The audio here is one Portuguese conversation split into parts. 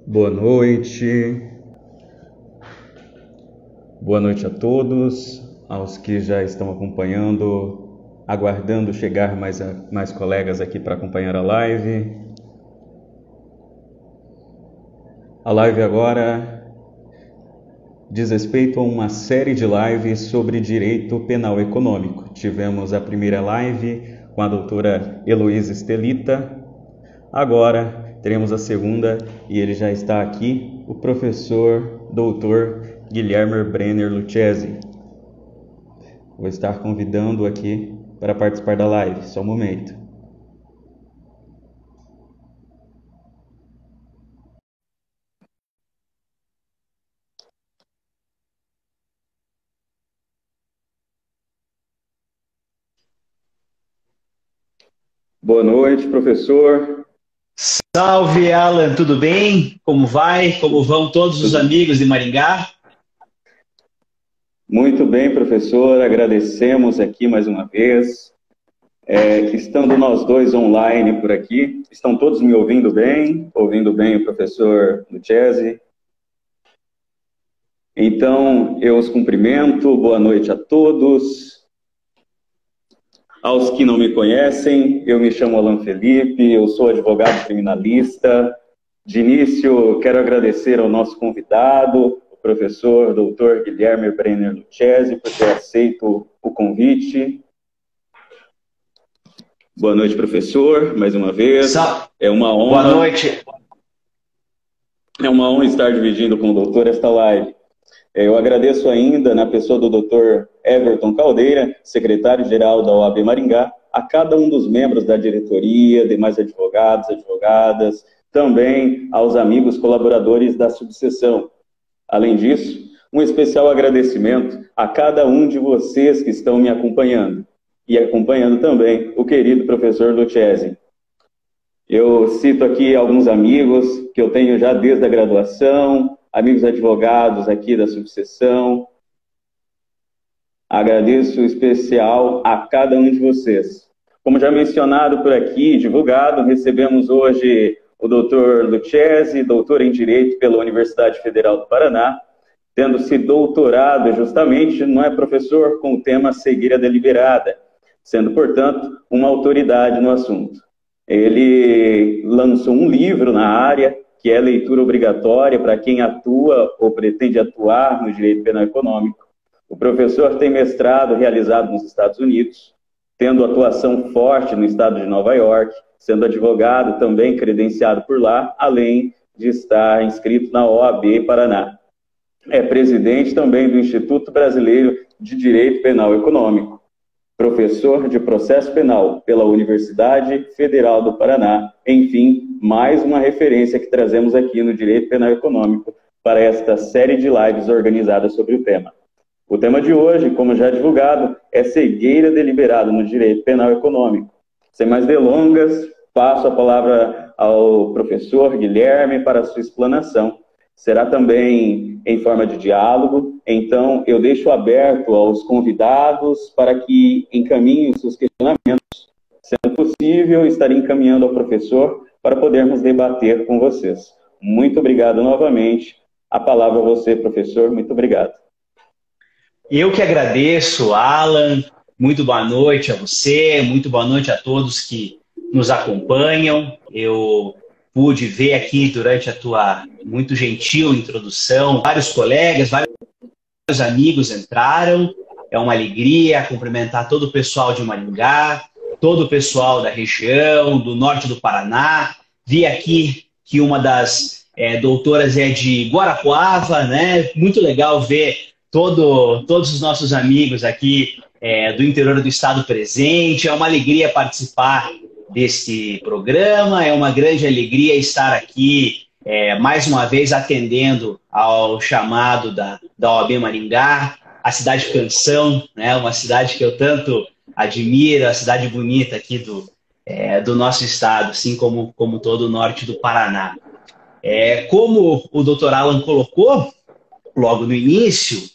Boa noite. Boa noite a todos, aos que já estão acompanhando, aguardando chegar mais colegas aqui para acompanhar a live. A live agora diz respeito a uma série de lives sobre direito penal econômico. Tivemos a primeira live com a doutora Heloísa Estelita. Agora teremos a segunda e ele já está aqui, o professor doutor Guilherme Brenner Lucchesi. Vou estar convidando aqui para participar da live, só um momento. Boa noite, professor. Salve, Alan, tudo bem? Como vai? Como vão todos os amigos de Maringá? Muito bem, professor. Agradecemos aqui mais uma vez. Estando nós dois online por aqui, estão todos me ouvindo bem? Ouvindo bem o professor Lucchesi? Então, eu os cumprimento. Boa noite a todos. Aos que não me conhecem, eu me chamo Alan Felipe, eu sou advogado criminalista. De início, quero agradecer ao nosso convidado, o professor Dr. Guilherme Brenner Lucchesi, por ter aceito o convite. Boa noite, professor, mais uma vez. É uma honra. Boa noite. É uma honra estar dividindo com o doutor esta live. Eu agradeço ainda, na pessoa do Dr. Everton Caldeira, secretário-geral da OAB Maringá, a cada um dos membros da diretoria, demais advogados, advogadas, também aos amigos colaboradores da subseção. Além disso, um especial agradecimento a cada um de vocês que estão me acompanhando, e acompanhando também o querido professor Lucchesi. Eu cito aqui alguns amigos que eu tenho já desde a graduação, amigos advogados aqui da subseção. Agradeço especial a cada um de vocês. Como já mencionado por aqui, divulgado, recebemos hoje o Dr. Lucchesi, doutor em Direito pela Universidade Federal do Paraná, tendo se doutorado justamente, não é professor, com o tema Cegueira Deliberada, sendo, portanto, uma autoridade no assunto. Ele lançou um livro na área, que é leitura obrigatória para quem atua ou pretende atuar no direito penal econômico. O professor tem mestrado realizado nos Estados Unidos, tendo atuação forte no estado de Nova York, sendo advogado também credenciado por lá, além de estar inscrito na OAB Paraná. É presidente também do Instituto Brasileiro de Direito Penal Econômico, professor de processo penal pela Universidade Federal do Paraná. Enfim, mais uma referência que trazemos aqui no Direito Penal Econômico para esta série de lives organizadas sobre o tema. O tema de hoje, como já divulgado, é cegueira deliberada no Direito Penal Econômico. Sem mais delongas, passo a palavra ao professor Guilherme para a sua explanação. Será também em forma de diálogo, então eu deixo aberto aos convidados para que encaminhem seus questionamentos. Sendo possível, estarei encaminhando ao professor para podermos debater com vocês. Muito obrigado novamente. A palavra a você, professor. Muito obrigado. Eu que agradeço, Alan. Muito boa noite a você, muito boa noite a todos que nos acompanham. Eu pude ver aqui durante a tua muito gentil introdução, vários colegas, vários amigos entraram. É uma alegria cumprimentar todo o pessoal de Maringá, todo o pessoal da região, do norte do Paraná. Vi aqui que uma das doutoras é de Guarapuava, né? Muito legal ver todos os nossos amigos aqui do interior do estado presente. É uma alegria participar desse programa, é uma grande alegria estar aqui mais uma vez atendendo ao chamado da OAB Maringá, a cidade Canção, né, uma cidade que eu tanto admiro, a cidade bonita aqui do nosso estado, assim como todo o norte do Paraná. Como o Dr. Alan colocou logo no início,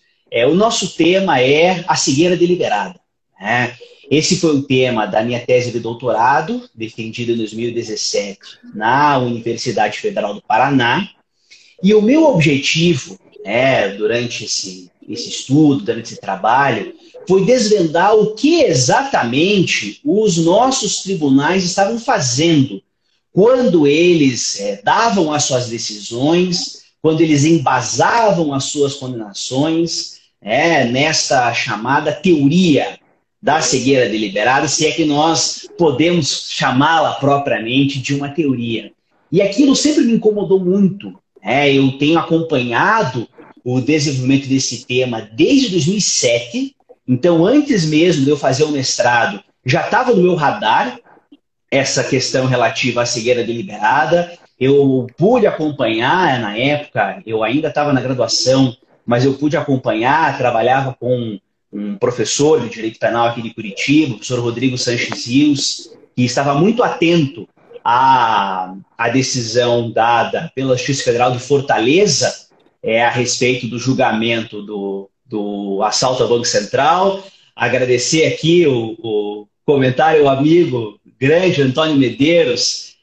o nosso tema é a cegueira deliberada, né? Esse foi o tema da minha tese de doutorado, defendida em 2017 na Universidade Federal do Paraná. E o meu objetivo, durante esse estudo, durante esse trabalho, foi desvendar o que exatamente os nossos tribunais estavam fazendo quando eles davam as suas decisões, quando eles embasavam as suas condenações, nessa chamada teoria da cegueira deliberada, se é que nós podemos chamá-la propriamente de uma teoria. E aquilo sempre me incomodou muito. Eu tenho acompanhado o desenvolvimento desse tema desde 2007, então antes mesmo de eu fazer o mestrado, já estava no meu radar essa questão relativa à cegueira deliberada. Eu pude acompanhar, na época, eu ainda estava na graduação, mas eu pude acompanhar, trabalhava com um professor de Direito Penal aqui de Curitiba, o professor Rodrigo Sanches Rios, que estava muito atento à decisão dada pela Justiça Federal de Fortaleza a respeito do julgamento do assalto ao Banco Central. Agradecer aqui o comentário ao amigo grande Antônio Medeiros.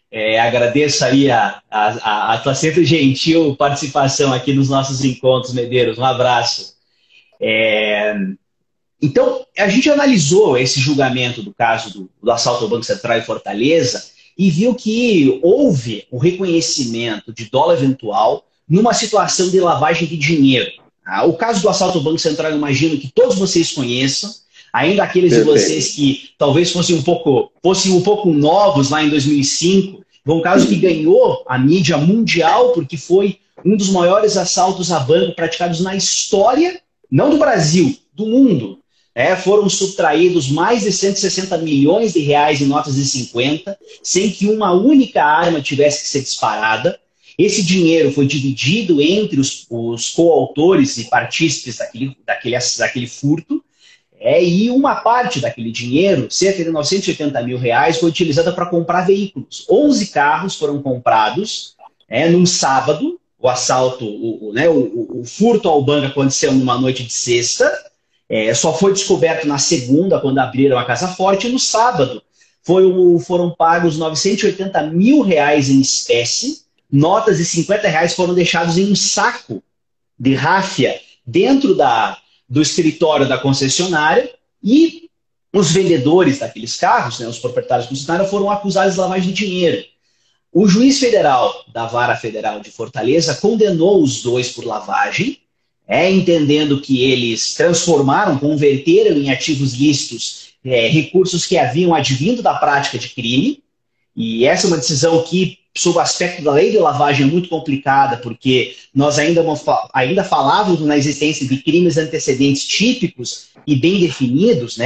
Agradeço aí a tua sempre gentil participação aqui nos nossos encontros, Medeiros. Um abraço. Então, a gente analisou esse julgamento do caso do assalto ao Banco Central em Fortaleza e viu que houve o reconhecimento de dolo eventual numa situação de lavagem de dinheiro. O caso do assalto ao Banco Central, eu imagino que todos vocês conheçam, ainda aqueles de vocês que talvez fossem um pouco novos lá em 2005, foi um caso que ganhou a mídia mundial porque foi um dos maiores assaltos a banco praticados na história, não do Brasil, do mundo. Foram subtraídos mais de 160 milhões de reais em notas de 50, sem que uma única arma tivesse que ser disparada. Esse dinheiro foi dividido entre os coautores e partícipes daquele furto, e uma parte daquele dinheiro, cerca de 980 mil reais, foi utilizada para comprar veículos. 11 carros foram comprados num sábado. O assalto, o furto ao banco aconteceu numa noite de sexta, só foi descoberto na segunda, quando abriram a Casa Forte, e no sábado foram pagos 980 mil reais em espécie. Notas de 50 reais foram deixados em um saco de ráfia dentro do escritório da concessionária, e os vendedores daqueles carros, os proprietários da concessionária, foram acusados de lavagem de dinheiro. O juiz federal da Vara Federal de Fortaleza condenou os dois por lavagem, entendendo que eles converteram em ativos lícitos recursos que haviam advindo da prática de crime. E essa é uma decisão que, sob o aspecto da lei de lavagem, é muito complicada, porque nós ainda falávamos na existência de crimes antecedentes típicos e bem definidos,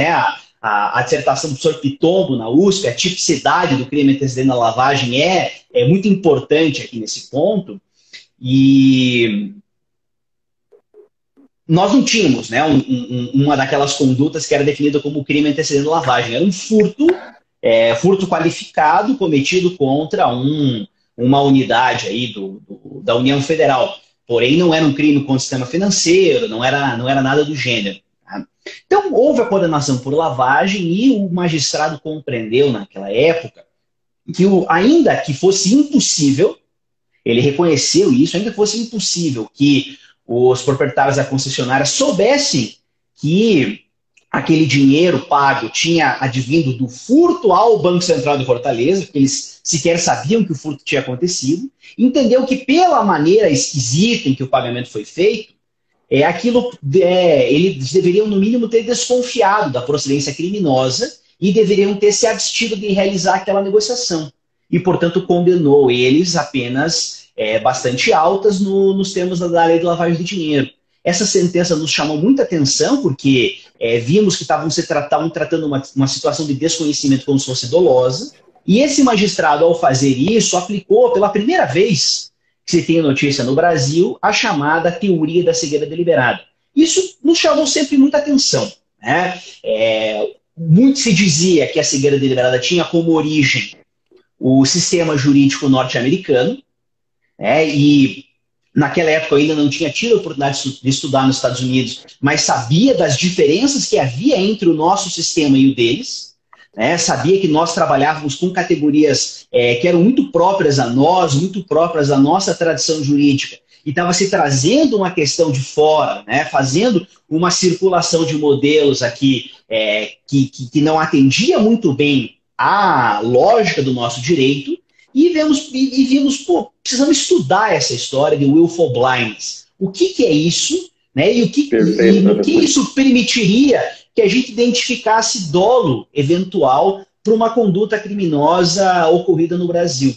a dissertação do professor Pitombo na USP, a tipicidade do crime antecedente na lavagem é muito importante aqui nesse ponto. E nós não tínhamos uma daquelas condutas que era definida como crime antecedente na lavagem. Era um furto qualificado cometido contra uma unidade aí da União Federal. Porém, não era um crime contra o sistema financeiro, não era nada do gênero. Tá? Então, houve a condenação por lavagem e o magistrado compreendeu naquela época que, ainda que fosse impossível, ele reconheceu isso, ainda que fosse impossível que os proprietários da concessionária soubessem que aquele dinheiro pago tinha advindo do furto ao Banco Central de Fortaleza, porque eles sequer sabiam que o furto tinha acontecido, entendeu que pela maneira esquisita em que o pagamento foi feito, eles deveriam, no mínimo, ter desconfiado da procedência criminosa e deveriam ter se abstido de realizar aquela negociação. E, portanto, condenou eles a penas bastante altas nos termos da lei de lavagem de dinheiro. Essa sentença nos chamou muita atenção porque vimos que estavam tratando uma situação de desconhecimento como se fosse dolosa, e esse magistrado, ao fazer isso, aplicou pela primeira vez que se tem notícia no Brasil a chamada teoria da cegueira deliberada. Isso nos chamou sempre muita atenção. Muito se dizia que a cegueira deliberada tinha como origem o sistema jurídico norte-americano, e naquela época eu ainda não tinha tido a oportunidade de estudar nos Estados Unidos, mas sabia das diferenças que havia entre o nosso sistema e o deles. né? Sabia que nós trabalhávamos com categorias que eram muito próprias a nós, muito próprias à nossa tradição jurídica, e estava se trazendo uma questão de fora, né? Fazendo uma circulação de modelos aqui que não atendia muito bem à lógica do nosso direito, e vimos, pô, precisamos estudar essa história de willful blindness. O que é isso? Né? E o que isso permitiria que a gente identificasse dolo eventual para uma conduta criminosa ocorrida no Brasil.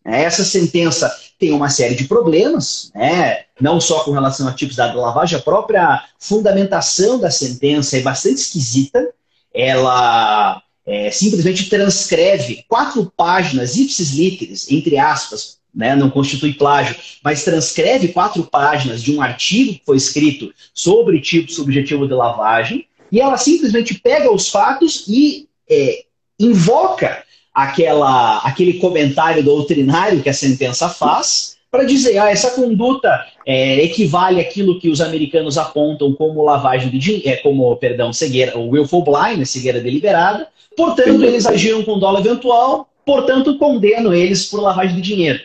Essa sentença tem uma série de problemas, né? Não só com relação a tipos da lavagem, a própria fundamentação da sentença é bastante esquisita. Ela simplesmente transcreve 4 páginas, ipsis literis, entre aspas, né, não constitui plágio, mas transcreve 4 páginas de um artigo que foi escrito sobre tipo subjetivo de lavagem, e ela simplesmente pega os fatos e invoca aquele comentário doutrinário que a sentença faz para dizer, essa conduta equivale àquilo que os americanos apontam como lavagem de dinheiro, cegueira, o willful blindness, cegueira deliberada, portanto, eles agiram com dolo eventual, portanto, condeno eles por lavagem de dinheiro.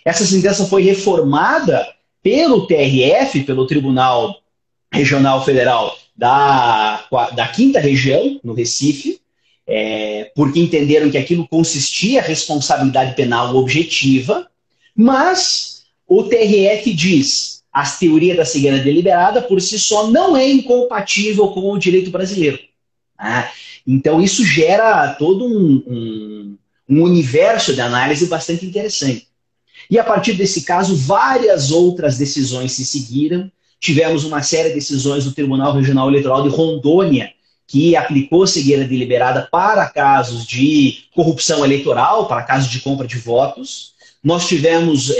Essa sentença foi reformada pelo TRF, pelo Tribunal Regional Federal da 5ª Região, no Recife, porque entenderam que aquilo consistia em responsabilidade penal objetiva, mas o TRF diz a teoria da cegueira deliberada por si só não é incompatível com o direito brasileiro. Então isso gera todo um universo de análise bastante interessante. E a partir desse caso, várias outras decisões se seguiram. Tivemos uma série de decisões do Tribunal Regional Eleitoral de Rondônia, que aplicou cegueira deliberada para casos de corrupção eleitoral, para casos de compra de votos. Nós tivemos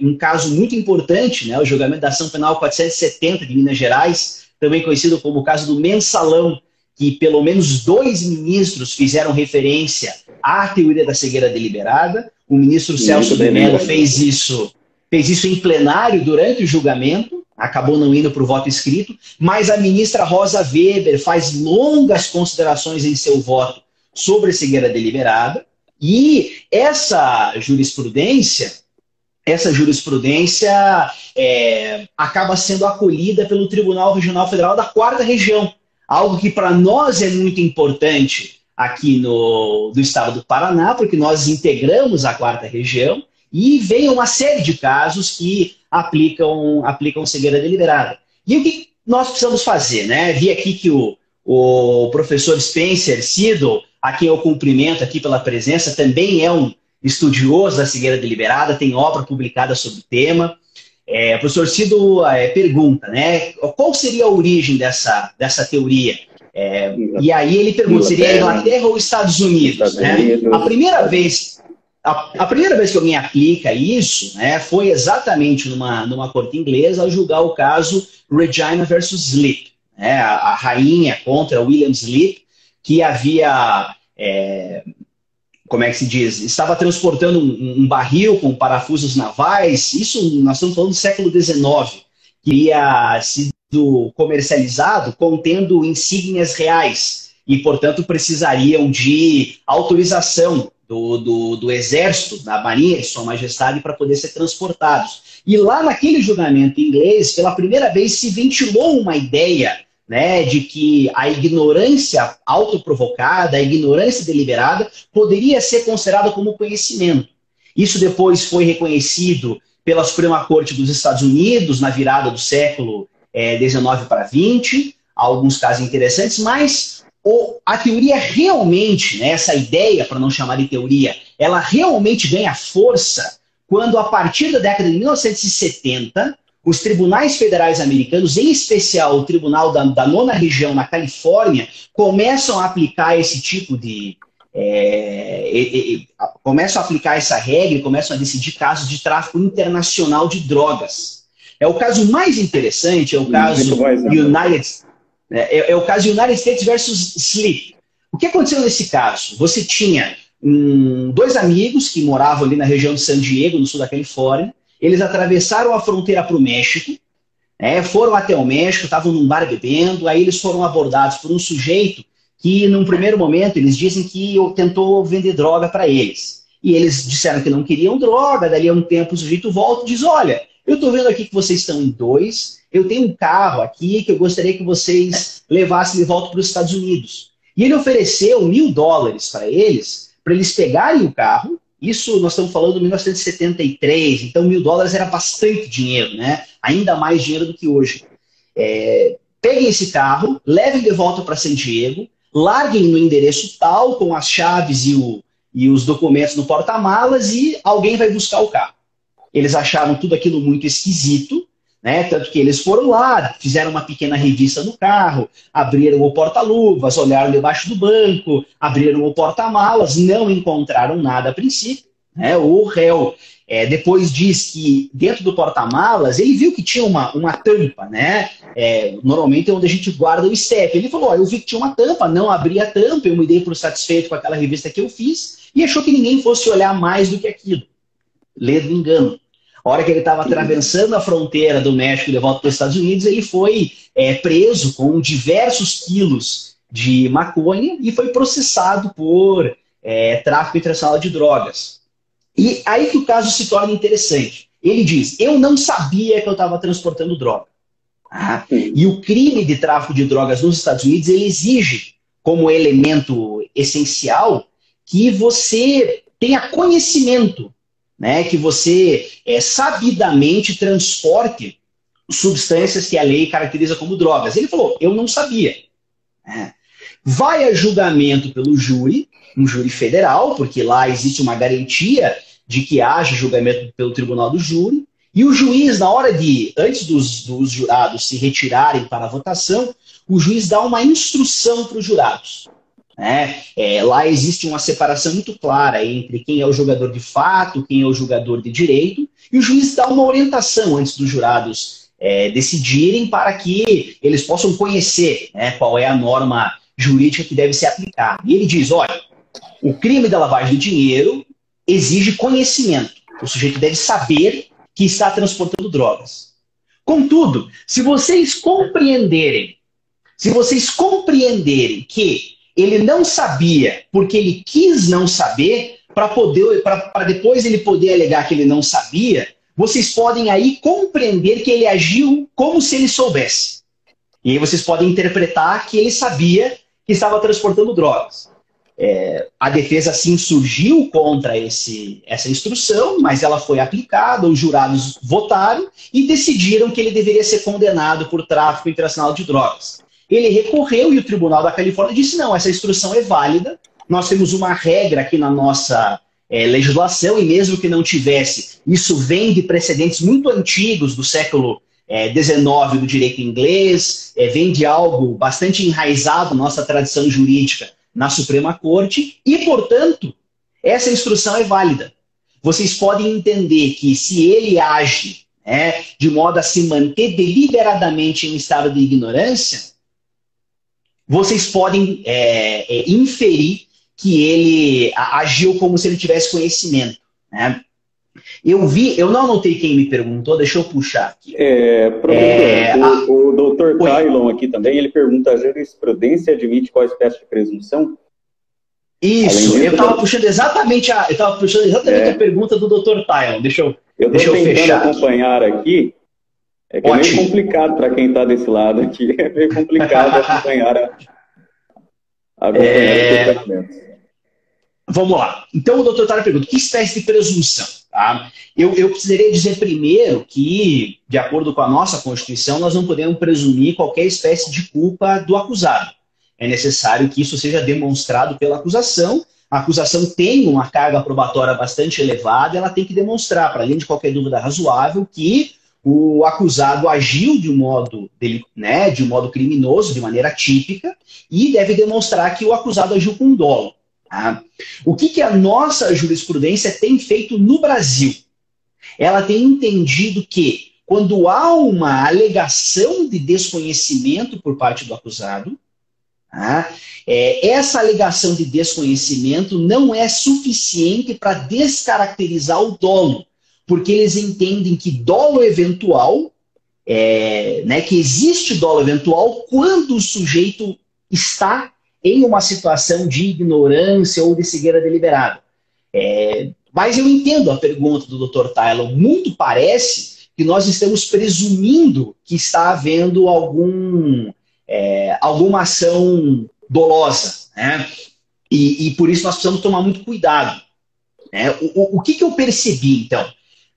um caso muito importante, né, o julgamento da ação penal 470 de Minas Gerais, também conhecido como o caso do mensalão, que pelo menos 2 ministros fizeram referência à teoria da cegueira deliberada. O ministro Celso de Mello fez isso em plenário durante o julgamento, acabou não indo para o voto escrito, mas a ministra Rosa Weber faz longas considerações em seu voto sobre a cegueira deliberada, e essa jurisprudência acaba sendo acolhida pelo Tribunal Regional Federal da 4ª Região, algo que para nós é muito importante aqui do estado do Paraná, porque nós integramos a 4ª Região, e vem uma série de casos que aplicam cegueira deliberada. E o que nós precisamos fazer? Né? Vi aqui que o professor Spencer Siddle, a quem eu cumprimento aqui pela presença, também é um estudioso da cegueira deliberada, tem obra publicada sobre o tema. O professor Siddle pergunta, né, qual seria a origem dessa teoria? E aí ele pergunta, seria a Inglaterra ou Estados Unidos? Né? A primeira vez que alguém aplica isso, né, foi exatamente numa corte inglesa ao julgar o caso Regina versus Sleep, né, a rainha contra William Sleep, que havia, como é que se diz, estava transportando um barril com parafusos navais, isso nós estamos falando do século XIX, que teria sido comercializado contendo insígnias reais e, portanto, precisariam de autorização do Exército, da Marinha de Sua Majestade, para poder ser transportados. E lá naquele julgamento inglês, pela primeira vez, se ventilou uma ideia, né, de que a ignorância autoprovocada, a ignorância deliberada, poderia ser considerada como conhecimento. Isso depois foi reconhecido pela Suprema Corte dos Estados Unidos, na virada do século XIX para XX, alguns casos interessantes, mas a teoria realmente, né, essa ideia, para não chamar de teoria, ela realmente ganha força quando, a partir da década de 1970, os tribunais federais americanos, em especial o tribunal da 9ª Região na Califórnia, começam a aplicar esse tipo de... começam a aplicar essa regra e começam a decidir casos de tráfico internacional de drogas. O caso mais interessante é o caso United States versus Sleep. O que aconteceu nesse caso? Você tinha 2 amigos que moravam ali na região de San Diego, no sul da Califórnia. Eles atravessaram a fronteira para o México, foram até o México, estavam num bar bebendo, aí eles foram abordados por um sujeito que num primeiro momento eles dizem que tentou vender droga para eles. E eles disseram que não queriam droga, dali a um tempo o sujeito volta e diz, olha, eu estou vendo aqui que vocês estão em dois, eu tenho um carro aqui que eu gostaria que vocês levassem de volta para os Estados Unidos. E ele ofereceu $1.000 para eles pegarem o carro. Isso nós estamos falando de 1973, então $1.000 era bastante dinheiro, né? Ainda mais dinheiro do que hoje. Peguem esse carro, levem de volta para San Diego, larguem no endereço tal, com as chaves e os documentos no porta-malas, e alguém vai buscar o carro. Eles acharam tudo aquilo muito esquisito, né? Tanto que eles foram lá, fizeram uma pequena revista no carro, abriram o porta-luvas, olharam debaixo do banco, abriram o porta-malas, não encontraram nada a princípio, né? O réu depois diz que dentro do porta-malas ele viu que tinha uma tampa, né? Normalmente é onde a gente guarda o step. Ele falou, eu vi que tinha uma tampa, não abri a tampa, eu me dei por satisfeito com aquela revista que eu fiz e achou que ninguém fosse olhar mais do que aquilo. Ledo engano. A hora que ele estava atravessando a fronteira do México de volta para os Estados Unidos, ele foi preso com diversos quilos de maconha e foi processado por tráfico internacional de drogas. E aí que o caso se torna interessante. Ele diz, eu não sabia que eu estava transportando droga. E o crime de tráfico de drogas nos Estados Unidos, ele exige como elemento essencial que você tenha conhecimento, né, que você sabidamente transporte substâncias que a lei caracteriza como drogas. Ele falou, eu não sabia. Vai a julgamento pelo júri, um júri federal, porque lá existe uma garantia de que haja julgamento pelo tribunal do júri, e o juiz, antes dos jurados se retirarem para a votação, o juiz dá uma instrução para os jurados. Lá existe uma separação muito clara entre quem é o jogador de fato, quem é o jogador de direito, e o juiz dá uma orientação antes dos jurados decidirem para que eles possam conhecer, qual é a norma jurídica que deve ser aplicada. E ele diz, olha, o crime da lavagem de dinheiro exige conhecimento. O sujeito deve saber que está transportando drogas. Contudo, se vocês compreenderem que ele não sabia porque ele quis não saber, para depois ele poder alegar que ele não sabia, vocês podem aí compreender que ele agiu como se ele soubesse. E aí vocês podem interpretar que ele sabia que estava transportando drogas. A defesa sim surgiu contra essa instrução, mas ela foi aplicada, os jurados votaram e decidiram que ele deveria ser condenado por tráfico internacional de drogas. Ele recorreu e o Tribunal da Califórnia disse, não, essa instrução é válida, nós temos uma regra aqui na nossa legislação, e mesmo que não tivesse, isso vem de precedentes muito antigos do século XIX do direito inglês, vem de algo bastante enraizado na nossa tradição jurídica na Suprema Corte, e, portanto, essa instrução é válida. Vocês podem entender que se ele age de modo a se manter deliberadamente em estado de ignorância, vocês podem inferir que ele agiu como se ele tivesse conhecimento. Eu não anotei quem me perguntou, deixa eu puxar aqui. Professor, o Dr. Tylon aqui também, ele pergunta, a jurisprudência admite qual espécie de presunção? Isso, eu estava puxando exatamente a pergunta do Dr. Tylon. Deixa eu tentando acompanhar aqui. É meio complicado para quem está desse lado aqui. É meio complicado acompanhar os questionamentos. Vamos lá. Então o doutor Tyler pergunta, que espécie de presunção? Tá? Eu precisaria dizer primeiro que, de acordo com a nossa Constituição, nós não podemos presumir qualquer espécie de culpa do acusado. É necessário que isso seja demonstrado pela acusação. A acusação tem uma carga probatória bastante elevada, ela tem que demonstrar, para além de qualquer dúvida razoável, que o acusado agiu de um modo criminoso, de maneira típica, e deve demonstrar que o acusado agiu com dolo. Tá? O que a nossa jurisprudência tem feito no Brasil? Ela tem entendido que, quando há uma alegação de desconhecimento por parte do acusado, essa alegação de desconhecimento não é suficiente para descaracterizar o dolo, porque eles entendem que dolo eventual, que existe dolo eventual quando o sujeito está em uma situação de ignorância ou de cegueira deliberada. Mas eu entendo a pergunta do Dr. Tylon. Muito parece que nós estamos presumindo que está havendo alguma ação dolosa, né? E por isso nós precisamos tomar muito cuidado, né? O que eu percebi, então?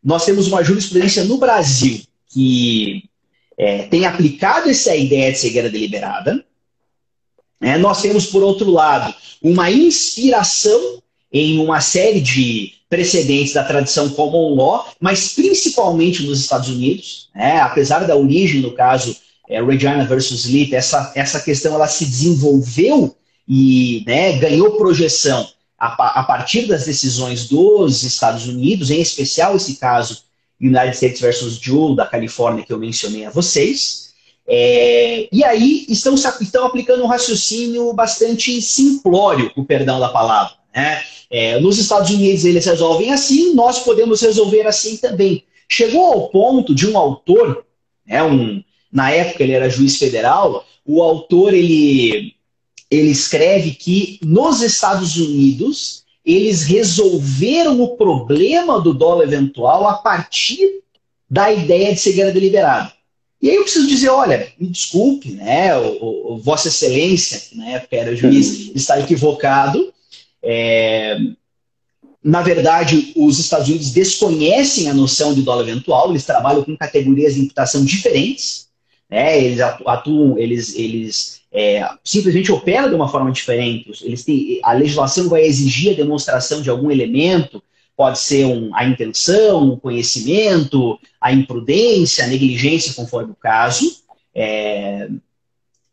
Nós temos uma jurisprudência no Brasil que tem aplicado essa ideia de cegueira deliberada. Nós temos, por outro lado, uma inspiração em uma série de precedentes da tradição common law, mas principalmente nos Estados Unidos, apesar da origem, no caso, Regina versus Leap, essa questão ela se desenvolveu e ganhou projeção a partir das decisões dos Estados Unidos, em especial esse caso United States versus Juul, da Califórnia, que eu mencionei a vocês. E aí estão aplicando um raciocínio bastante simplório, com o perdão da palavra. Nos Estados Unidos eles resolvem assim, nós podemos resolver assim também. Chegou ao ponto de um autor, na época ele era juiz federal, o autor ele escreve que nos Estados Unidos eles resolveram o problema do dolo eventual a partir da ideia de cegueira deliberada. E aí eu preciso dizer, olha, me desculpe, o Vossa Excelência, que na época era juiz, está equivocado. Na verdade, os Estados Unidos desconhecem a noção de dolo eventual, eles trabalham com categorias de imputação diferentes, eles atuam, eles simplesmente operam de uma forma diferente. A legislação vai exigir a demonstração de algum elemento, pode ser a intenção, o conhecimento, a imprudência, a negligência, conforme o caso.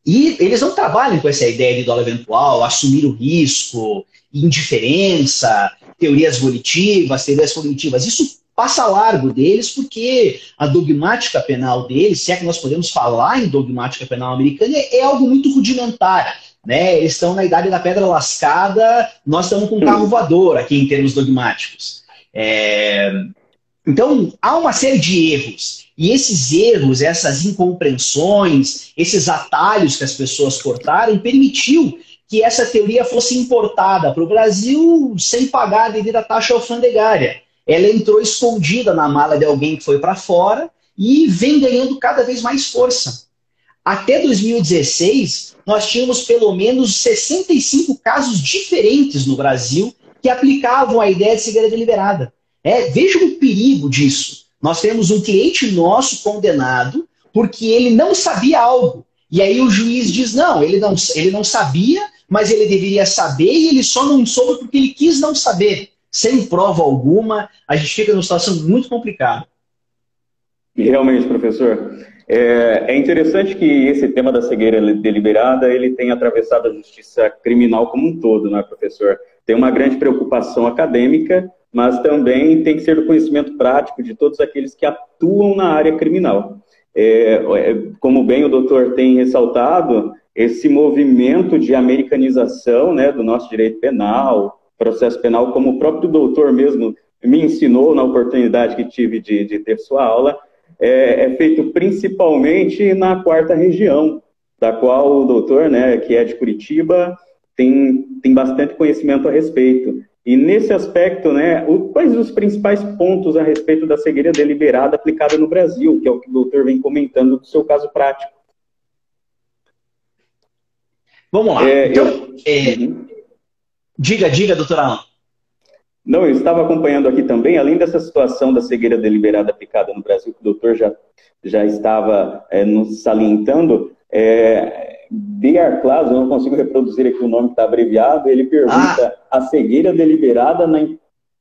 E eles não trabalham com essa ideia de dolo eventual, assumir o risco, indiferença, teorias volitivas, teorias cognitivas. Isso passa largo deles porque a dogmática penal deles, se é que nós podemos falar em dogmática penal americana, é algo muito rudimentar. Eles estão na idade da pedra lascada, nós estamos com um carro voador aqui em termos dogmáticos. Então, há uma série de erros. E esses erros, essas incompreensões, esses atalhos que as pessoas cortaram, permitiu que essa teoria fosse importada para o Brasil sem pagar a devida taxa alfandegária. Ela entrou escondida na mala de alguém que foi para fora e vem ganhando cada vez mais força. Até 2016, nós tínhamos pelo menos 65 casos diferentes no Brasil que aplicavam a ideia de cegueira deliberada. Vejam o perigo disso. Nós temos um cliente nosso condenado porque ele não sabia algo. E aí o juiz diz, não, ele não sabia, mas ele deveria saber e ele só não soube porque ele quis não saber. Sem prova alguma, a gente fica numa situação muito complicada. E realmente, professor, é interessante que esse tema da cegueira deliberada ele tem atravessado a justiça criminal como um todo, não é, professor? Tem uma grande preocupação acadêmica, mas também tem que ser do conhecimento prático de todos aqueles que atuam na área criminal. Como bem o doutor tem ressaltado, esse movimento de americanização, do nosso direito penal, processo penal, como o próprio doutor mesmo me ensinou na oportunidade que tive de ter sua aula, é feito principalmente na 4ª região, da qual o doutor, que é de Curitiba, tem bastante conhecimento a respeito. E nesse aspecto, quais os principais pontos a respeito da cegueira deliberada aplicada no Brasil, que é o que o doutor vem comentando do seu caso prático? Vamos lá. Diga, doutor Alan. Não, eu estava acompanhando aqui também, além dessa situação da cegueira deliberada aplicada no Brasil, que o doutor já estava nos salientando, D.R. Claus, eu não consigo reproduzir aqui o nome que está abreviado, ele pergunta a cegueira deliberada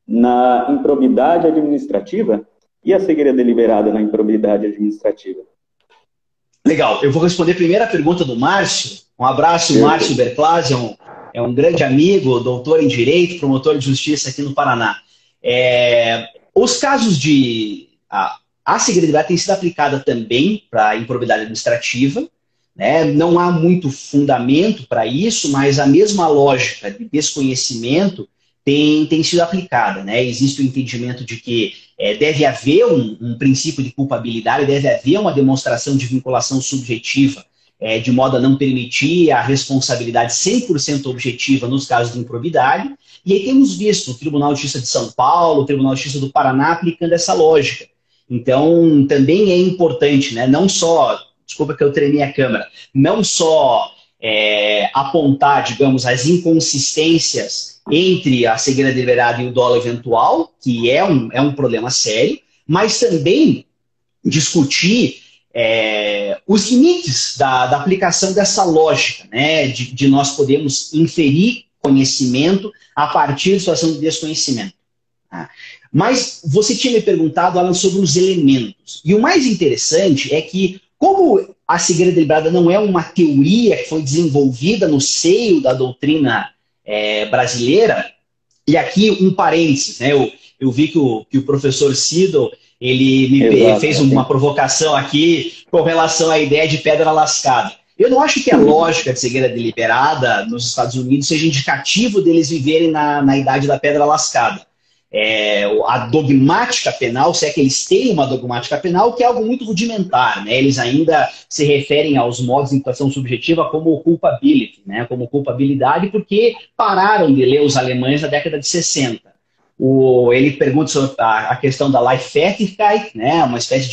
na improbidade administrativa e a cegueira deliberada na improbidade administrativa. Legal, eu vou responder primeiro a pergunta do Márcio. Um abraço, Márcio Berclaz, é um grande amigo, doutor em Direito, promotor de Justiça aqui no Paraná. Os casos de... A cegueira deliberada tem sido aplicada também para a improbidade administrativa, Não há muito fundamento para isso, mas a mesma lógica de desconhecimento tem sido aplicada. Existe o entendimento de que deve haver um princípio de culpabilidade, deve haver uma demonstração de vinculação subjetiva de modo a não permitir a responsabilidade 100% objetiva nos casos de improbidade. E aí temos visto o Tribunal de Justiça de São Paulo, o Tribunal de Justiça do Paraná aplicando essa lógica. Então, também é importante, né, não só, desculpa que eu tremi a câmera, não só apontar, digamos, as inconsistências entre a cegueira deliberada e o dolo eventual, que é um problema sério, mas também discutir os limites da aplicação dessa lógica, né, de nós podermos inferir conhecimento a partir de situação de desconhecimento. Tá? Mas você tinha me perguntado, Alan, sobre os elementos. E o mais interessante é que, como a cegueira deliberada não é uma teoria que foi desenvolvida no seio da doutrina brasileira, e aqui um parênteses, né? Eu vi que o professor Sido, ele me fez uma provocação aqui com relação à ideia de pedra lascada. Eu não acho que a lógica de cegueira deliberada nos Estados Unidos seja indicativo deles viverem na idade da pedra lascada. A dogmática penal, se é que eles têm uma dogmática penal, que é algo muito rudimentar, né? Eles ainda se referem aos modos de imputação subjetiva como culpability, né? Como culpabilidade, porque pararam de ler os alemães na década de 60. Ele pergunta sobre a questão da Leichtfertigkeit, né? Uma espécie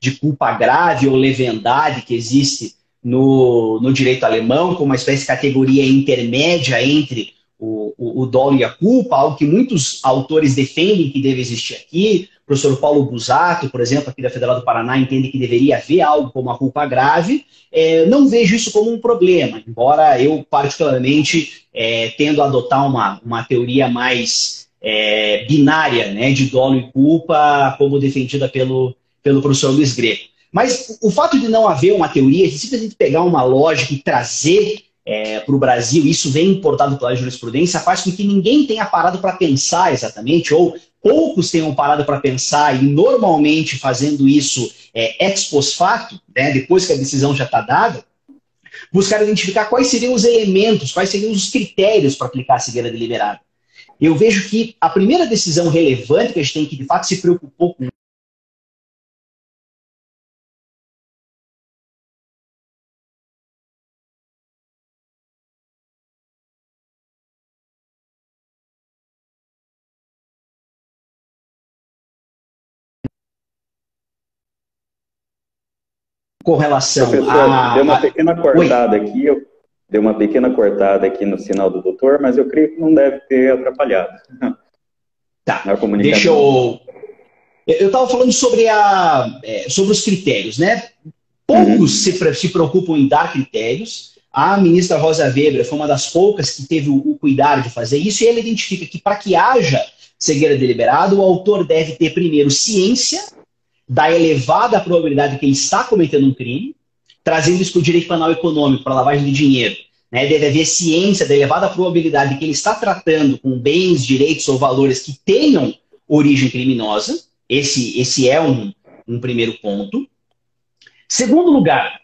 de culpa grave ou leviandade que existe no direito alemão, como uma espécie de categoria intermédia entre o dolo e a culpa, algo que muitos autores defendem que deve existir aqui. O professor Paulo Busato, por exemplo, aqui da Federal do Paraná, entende que deveria haver algo como a culpa grave. Não vejo isso como um problema, embora eu, particularmente, tendo a adotar uma teoria mais binária, né, de dolo e culpa, como defendida pelo professor Luiz Greco. Mas o fato de não haver uma teoria, de simplesmente pegar uma lógica e trazer para o Brasil, isso vem importado pela jurisprudência, faz com que ninguém tenha parado para pensar exatamente, ou poucos tenham parado para pensar, e normalmente fazendo isso ex post facto, né, depois que a decisão já está dada, buscar identificar quais seriam os elementos, quais seriam os critérios para aplicar a cegueira deliberada. Eu vejo que a primeira decisão relevante que a gente tem que, de fato, se preocupou com relação Professor, deu uma pequena cortada aqui, deu uma pequena cortada aqui no sinal do doutor, mas eu creio que não deve ter atrapalhado. Tá, deixa eu... Eu estava falando sobre os critérios, né? Poucos se preocupam em dar critérios. A ministra Rosa Weber foi uma das poucas que teve o cuidado de fazer isso, e ela identifica que, para que haja cegueira deliberada, o autor deve ter, primeiro, ciência da elevada probabilidade que ele está cometendo um crime, trazendo isso para o direito penal econômico, para lavagem de dinheiro. Né? Deve haver ciência da elevada probabilidade que ele está tratando com bens, direitos ou valores que tenham origem criminosa. Esse é um primeiro ponto. Segundo lugar,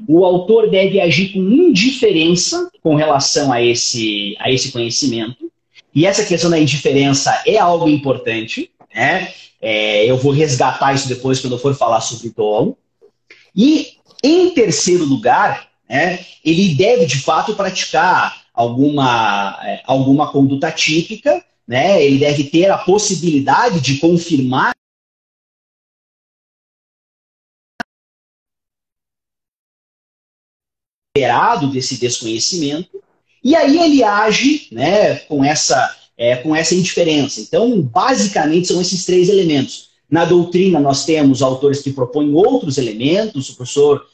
o autor deve agir com indiferença com relação a esse conhecimento. E essa questão da indiferença é algo importante. Eu vou resgatar isso depois quando eu for falar sobre dolo. E, em terceiro lugar, ele deve, de fato, praticar alguma conduta típica, né? Ele deve ter a possibilidade de confirmar desse desconhecimento, e aí ele age, né, com essa indiferença. Então, basicamente, são esses três elementos. Na doutrina, nós temos autores que propõem outros elementos. O professor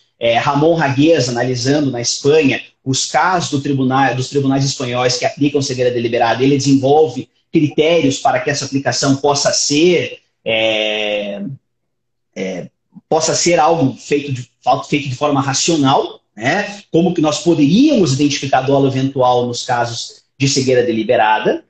Ramon Raguez, analisando na Espanha os casos dos tribunais espanhóis que aplicam cegueira deliberada, ele desenvolve critérios para que essa aplicação possa ser algo feito de forma racional, né? Como que nós poderíamos identificar dolo eventual nos casos de cegueira deliberada.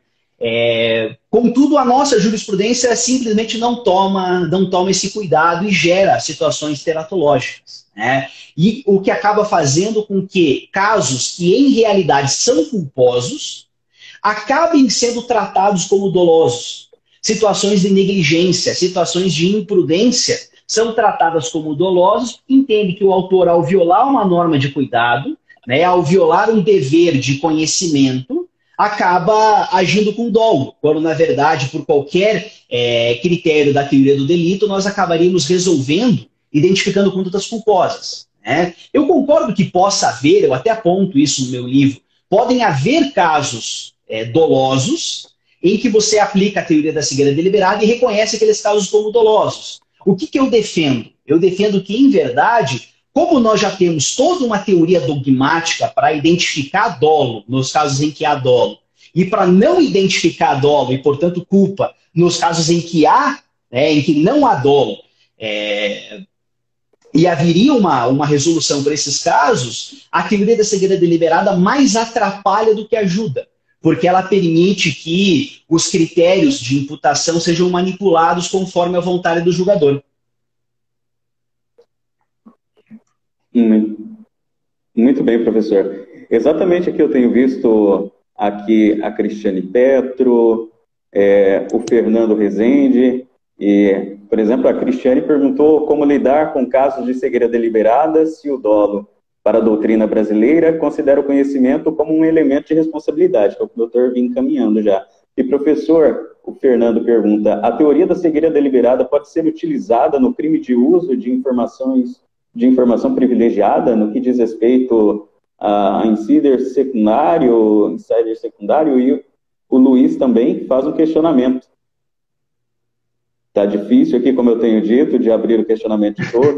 Contudo, a nossa jurisprudência simplesmente não toma esse cuidado e gera situações teratológicas, né? E o que acaba fazendo com que casos que em realidade são culposos acabem sendo tratados como dolosos. Situações de negligência, situações de imprudência são tratadas como dolosos, entende que o autor, ao violar uma norma de cuidado, né, ao violar um dever de conhecimento, acaba agindo com dolo, quando, na verdade, por qualquer critério da teoria do delito, nós acabaríamos resolvendo, identificando condutas culposas. Né? Eu concordo que possa haver, eu até aponto isso no meu livro, podem haver casos dolosos em que você aplica a teoria da cegueira deliberada e reconhece aqueles casos como dolosos. O que eu defendo? Eu defendo que, em verdade, como nós já temos toda uma teoria dogmática para identificar dolo nos casos em que há dolo, e para não identificar dolo e, portanto, culpa nos casos em que em que não há dolo, e haveria uma resolução para esses casos, a teoria da cegueira deliberada mais atrapalha do que ajuda, porque ela permite que os critérios de imputação sejam manipulados conforme a vontade do julgador. Muito bem, professor. Exatamente aqui eu tenho visto aqui a Cristiane Petro, o Fernando Rezende, e, por exemplo, a Cristiane perguntou como lidar com casos de cegueira deliberada se o dolo, para a doutrina brasileira, considera o conhecimento como um elemento de responsabilidade, que é o que o doutor vinha encaminhando já. E, professor, o Fernando pergunta, a teoria da cegueira deliberada pode ser utilizada no crime de uso de informação privilegiada, no que diz respeito a insider secundário, e o Luiz também faz um questionamento. Está difícil aqui, como eu tenho dito, de abrir o questionamento de todos.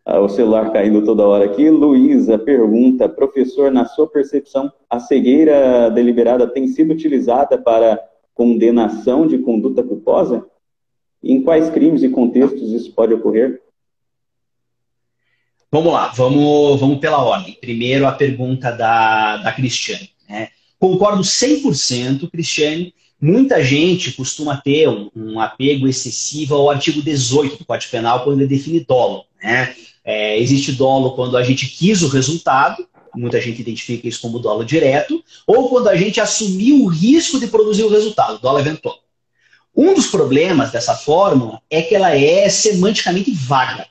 O celular caindo toda hora aqui. Luísa pergunta, professor, na sua percepção, a cegueira deliberada tem sido utilizada para condenação de conduta culposa? Em quais crimes e contextos isso pode ocorrer? Vamos lá, vamos pela ordem. Primeiro a pergunta da Cristiane. Né? Concordo 100%, Cristiane. Muita gente costuma ter um apego excessivo ao artigo 18 do Código Penal quando ele define dolo. Né? Existe dolo quando a gente quis o resultado, muita gente identifica isso como dolo direto, ou quando a gente assumiu o risco de produzir o resultado, dolo eventual. Um dos problemas dessa fórmula é que ela é semanticamente vaga.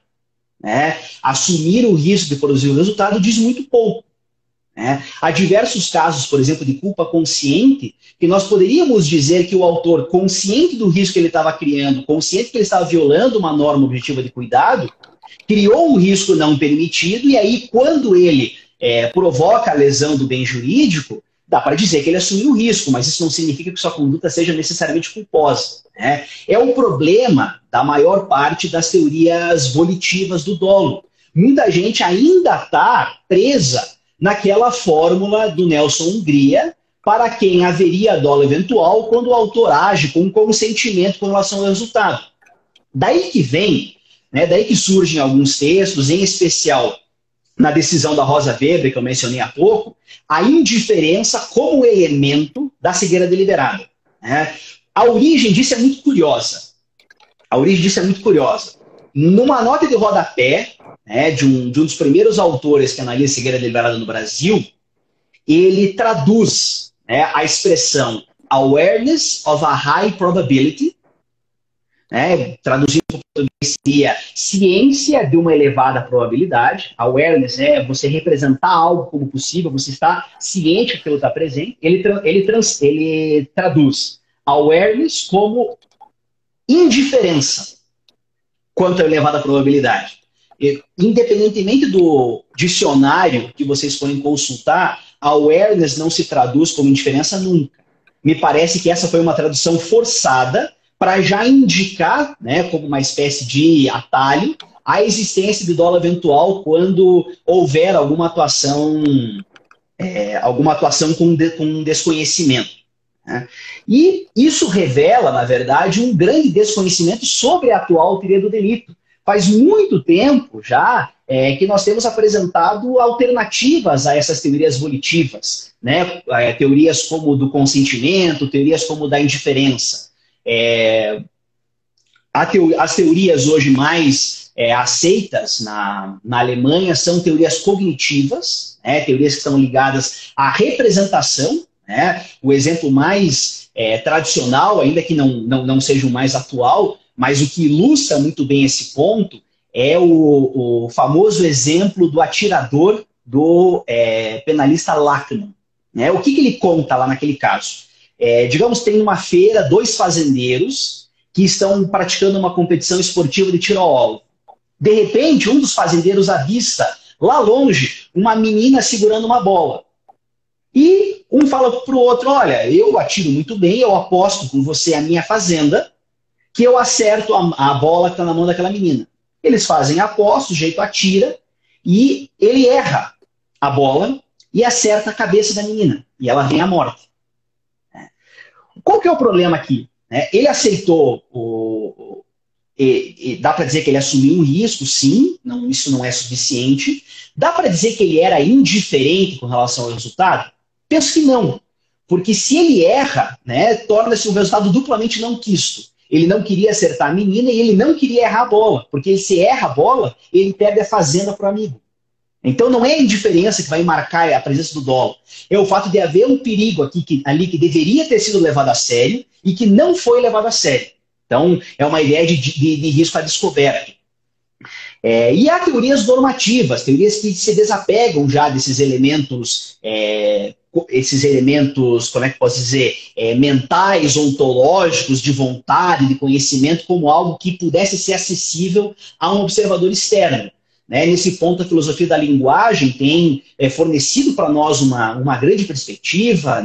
Né? Assumir o risco de produzir o resultado diz muito pouco. Né? Há diversos casos, por exemplo, de culpa consciente, que nós poderíamos dizer que o autor, consciente do risco que ele estava criando, consciente que ele estava violando uma norma objetiva de cuidado, criou um risco não permitido, e aí, quando ele provoca a lesão do bem jurídico, dá para dizer que ele assumiu o risco, mas isso não significa que sua conduta seja necessariamente culposa. Né? É um problema da maior parte das teorias volitivas do dolo. Muita gente ainda está presa naquela fórmula do Nelson Hungria, para quem haveria dolo eventual quando o autor age com consentimento com relação ao resultado. Daí que vem, né, daí que surgem alguns textos, em especial na decisão da Rosa Weber, que eu mencionei há pouco, a indiferença como elemento da cegueira deliberada. Né? A origem disso é muito curiosa. Numa nota de rodapé, né, de um dos primeiros autores que analisa cegueira deliberada no Brasil, ele traduz, né, a expressão awareness of a high probability, né, traduzindo para o português seria ciência de uma elevada probabilidade. Awareness é você representar algo como possível, você está ciente que aquilo está presente. Ele traduz awareness como indiferença quanto à elevada probabilidade. Independentemente do dicionário que vocês forem consultar, awareness não se traduz como indiferença nunca. Me parece que essa foi uma tradução forçada para já indicar, né, como uma espécie de atalho, a existência de dolo eventual quando houver alguma atuação com desconhecimento. Né? E isso revela, na verdade, um grande desconhecimento sobre a atual teoria do delito. Faz muito tempo já que nós temos apresentado alternativas a essas teorias volitivas, né? Teorias como do consentimento, teorias como da indiferença. As teorias hoje mais aceitas na Alemanha são teorias cognitivas, né? Teorias que estão ligadas à representação. Né? O exemplo mais tradicional, ainda que não seja o mais atual, mas o que ilustra muito bem esse ponto é o famoso exemplo do atirador do penalista Lachmann. Né? O que ele conta lá naquele caso? Digamos, tem uma feira, 2 fazendeiros que estão praticando uma competição esportiva de tiro ao alvo. De repente, um dos fazendeiros avista, lá longe, uma menina segurando uma bola. E um fala para o outro, olha, eu atiro muito bem, eu aposto com você a minha fazenda, que eu acerto a bola que está na mão daquela menina. Eles fazem a aposta, o sujeito atira, e ele erra a bola e acerta a cabeça da menina. E ela vem à morte. Qual que é o problema aqui? Ele aceitou, dá para dizer que ele assumiu um risco, sim, isso não é suficiente. Dá para dizer que ele era indiferente com relação ao resultado? Penso que não. Porque se ele erra, torna-se um resultado duplamente não quisto. Ele não queria acertar a menina e ele não queria errar a bola. Porque se erra a bola, ele perde a fazenda para o amigo. Então não é a indiferença que vai marcar a presença do dolo. É o fato de haver um perigo ali que deveria ter sido levado a sério e que não foi levado a sério. Então é uma ideia de risco à descoberta. E há teorias normativas, teorias que se desapegam já desses elementos, como é que posso dizer, mentais, ontológicos, de vontade, de conhecimento, como algo que pudesse ser acessível a um observador externo. Nesse ponto, a filosofia da linguagem tem fornecido para nós uma grande perspectiva,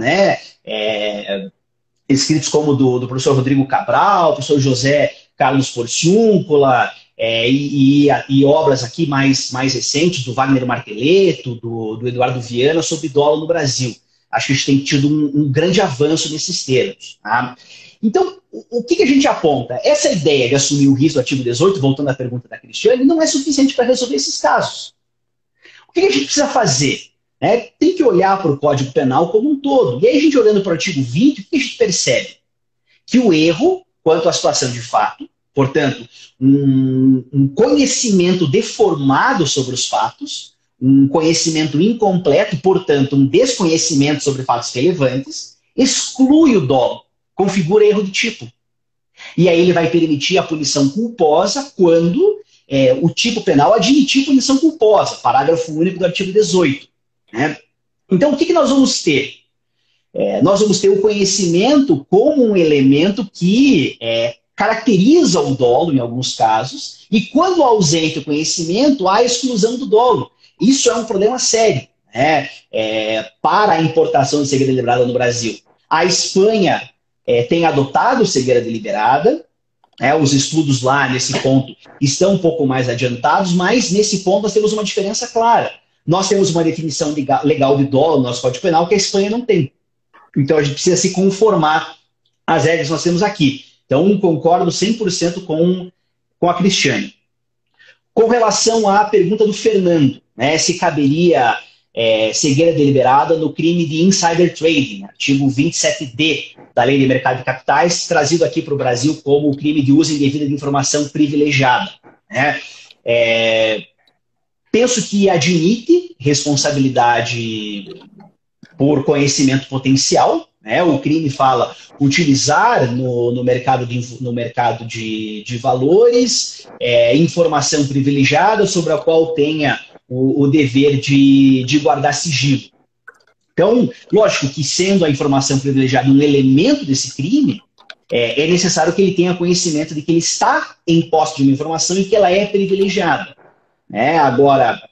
escritos como do professor Rodrigo Cabral, professor José Carlos Porciúncula, e obras aqui mais recentes, do Wagner Marteletto, do Eduardo Viana, sobre dolo no Brasil. Acho que a gente tem tido um grande avanço nesses termos. Tá? Então, o que a gente aponta? Essa ideia de assumir o risco do artigo 18, voltando à pergunta da Cristiane, não é suficiente para resolver esses casos. O que a gente precisa fazer? Tem que olhar para o Código Penal como um todo. E aí, a gente olhando para o artigo 20, o que a gente percebe? Que o erro, quanto à situação de fato, portanto, um conhecimento deformado sobre os fatos, um conhecimento incompleto, portanto, um desconhecimento sobre fatos relevantes, exclui o dolo, configura erro de tipo. E aí ele vai permitir a punição culposa quando o tipo penal admitir punição culposa, parágrafo único do artigo 18. Então, o que nós vamos ter? Nós vamos ter o conhecimento como um elemento que caracteriza o dolo, em alguns casos, e quando ausente o conhecimento, há a exclusão do dolo. Isso é um problema sério para a importação de cegueira deliberada no Brasil. A Espanha tem adotado cegueira deliberada, os estudos lá, nesse ponto, estão um pouco mais adiantados, mas nesse ponto nós temos uma diferença clara. Nós temos uma definição legal de dolo no nosso Código Penal que a Espanha não tem. Então a gente precisa se conformar às regras que nós temos aqui. Então concordo 100% com a Cristiane. Com relação à pergunta do Fernando, se caberia cegueira deliberada no crime de insider trading, artigo 27D da Lei de Mercado de Capitais, trazido aqui para o Brasil como o crime de uso indevido de informação privilegiada. Penso que admite responsabilidade por conhecimento potencial. O crime fala utilizar no mercado de valores informação privilegiada sobre a qual tenha o dever de guardar sigilo. Então, lógico que sendo a informação privilegiada um elemento desse crime, é necessário que ele tenha conhecimento de que ele está em posse de uma informação e que ela é privilegiada. Agora,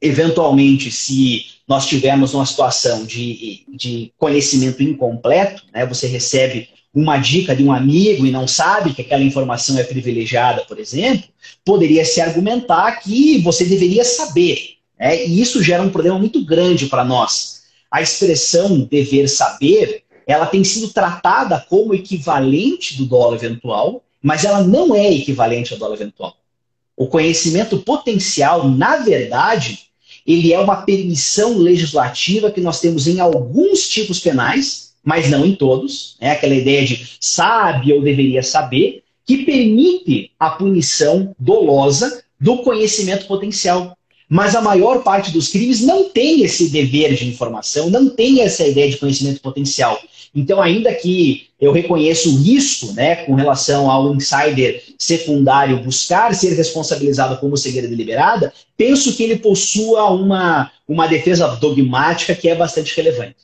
eventualmente, se nós tivermos uma situação de conhecimento incompleto, você recebe uma dica de um amigo e não sabe que aquela informação é privilegiada, por exemplo, poderia se argumentar que você deveria saber. E isso gera um problema muito grande para nós. A expressão dever saber, ela tem sido tratada como equivalente do dolo eventual, mas ela não é equivalente ao dolo eventual. O conhecimento potencial, na verdade, ele é uma permissão legislativa que nós temos em alguns tipos penais, mas não em todos. Aquela ideia de sabe ou deveria saber, que permite a punição dolosa do conhecimento potencial. Mas a maior parte dos crimes não tem esse dever de informação, não tem essa ideia de conhecimento potencial. Então, ainda que eu reconheça o risco, né, com relação ao insider secundário buscar ser responsabilizado como cegueira deliberada, penso que ele possua uma defesa dogmática que é bastante relevante.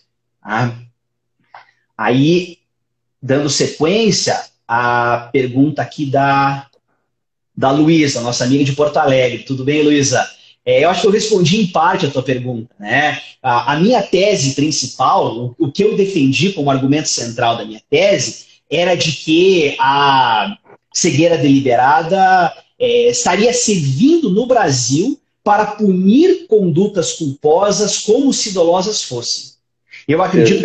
Tá? Aí, dando sequência à pergunta aqui da Luísa, nossa amiga de Porto Alegre. Tudo bem, Luísa? Eu acho que eu respondi em parte a tua pergunta, né? A minha tese principal, o que eu defendi como argumento central da minha tese, era de que a cegueira deliberada estaria servindo no Brasil para punir condutas culposas como se dolosas fossem. Eu acredito